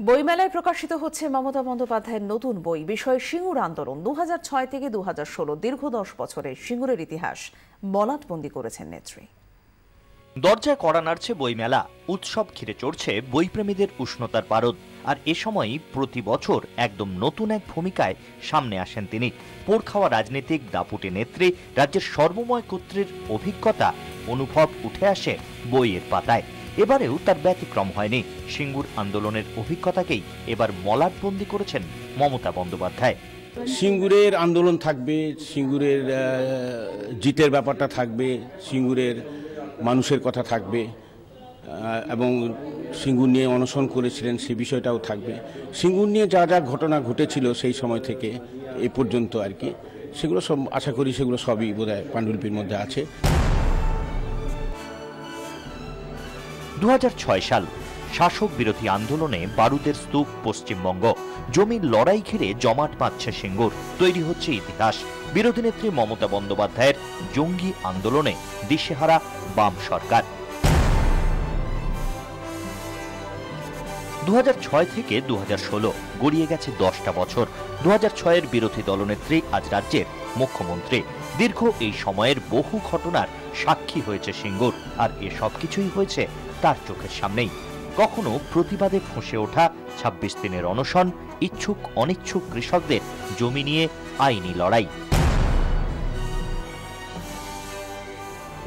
বইমেলায় প্রকাশিত হচ্ছে মমতা বন্দ্যোপাধ্যায়ের নতুন বই বিষয় সিঙ্গুর আন্দোলন 2006 থেকে 2016 দীর্ঘ 10 বছরের সিঙ্গুরের ইতিহাস মলাটবন্দি করেছেন নেত্রী। দরজায় কড়া নাড়ছে বইমেলা, উৎসব ঘিরে চড়ছে বইপ্রেমীদের উষ্ণতার পারদ। আর এ সময়ই প্রতি বছর একদম নতুন এক ভূমিকায় সামনে আসেন তিনি। পোড় খাওয়া রাজনীতিক দাপুটে নেত্রী, রাজ্যের সর্বময় কর্ত্রীর অভিজ্ঞতা অনুভব উঠে আসে বইয়ের পাতায়। এবারেও তার ব্যতিক্রম হয়নি। সিঙ্গুর আন্দোলনের অভিজ্ঞতাকেই এবার মলাটবন্দি করেছেন মমতা বন্দ্যোপাধ্যায়। সিঙ্গুরের আন্দোলন থাকবে, সিঙ্গুরের জিতের ব্যাপারটা থাকবে, সিঙ্গুরের মানুষের কথা থাকবে এবং সিঙ্গুর নিয়ে অনশন করেছিলেন সে বিষয়টাও থাকবে। সিঙ্গুর নিয়ে যা যা ঘটনা ঘটেছিল সেই সময় থেকে এ পর্যন্ত আর কি, সেগুলো সব আশা করি সেগুলো সবই বোধহয় পাণ্ডুলিপির মধ্যে আছে। 2006 সাল শাসক বিরোধী আন্দোলনে বারুদের স্তূপ পশ্চিমবঙ্গ, জমির লড়াই ঘিরে জমাট বাঁধছে সিঙ্গুর, তৈরি হচ্ছে ইতিহাস। বিরোধী নেত্রী মমতা বন্দ্যোপাধ্যায়ের জঙ্গি আন্দোলনে দিশেহারা বাম সরকার। 2006 থেকে 2016 গড়িয়ে গেছে 10টা বছর। 2006-এর বিরোধী দলনেত্রী আজ রাজ্যের মুখ্যমন্ত্রী। দীর্ঘ এই সময়ের বহু ঘটনার সাক্ষী হয়েছে সিঙ্গুর, আর এসব কিছুই হয়েছে তার চোখের সামনেই। কখনো প্রতিবাদে ফুঁসে ওঠা 26 দিনের অনশন, ইচ্ছুক অনিচ্ছুক কৃষকদের জমি নিয়ে আইনি লড়াই।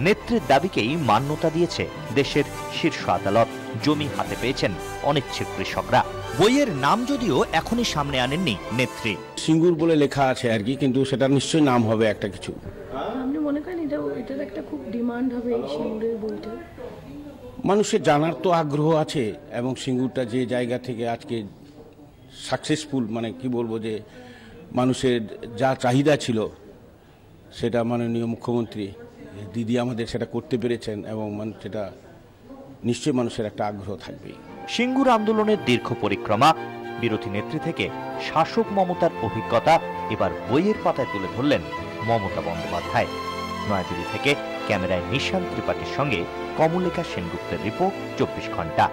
নেত্রীর দাবিকেই মান্যতা দিয়েছে দেশের শীর্ষ আদালত। জমি হাতে পেয়েছেন অনিচ্ছুক কৃষকরা। বইয়ের নাম যদিও এখনই সামনে আনেননি নেত্রী। সিঙ্গুর বলে লেখা আছে আর কি, কিন্তু সেটার নিশ্চয়ই নাম হবে একটা কিছু। আপনি মনে করেন এটার একটা খুব ডিমান্ড হবে এই সিঙ্গুরের বইটা? মানুষের জানার তো আগ্রহ আছে, এবং সিঙ্গুরটা যে জায়গা থেকে আজকে সাকসেসফুল, মানে কি বলবো, যে মানুষের যা চাহিদা ছিল সেটা মাননীয় মুখ্যমন্ত্রী দিদি আমাদের সেটা করতে পেরেছেন, এবং সেটা নিশ্চয়ই মানুষের একটা আগ্রহ থাকবে। সিঙ্গুর আন্দোলনের দীর্ঘ পরিক্রমা, বিরোধী নেত্রী থেকে শাসক মমতার অভিজ্ঞতা এবার বইয়ের পাতায় তুলে ধরলেন মমতা বন্দ্যোপাধ্যায়। নয়াদিল্লি থেকে ক্যামেরায় নিশান্ত ত্রিপাঠীর সঙ্গে কমলিকা সেনগুপ্তের রিপোর্ট, 24 ঘন্টা।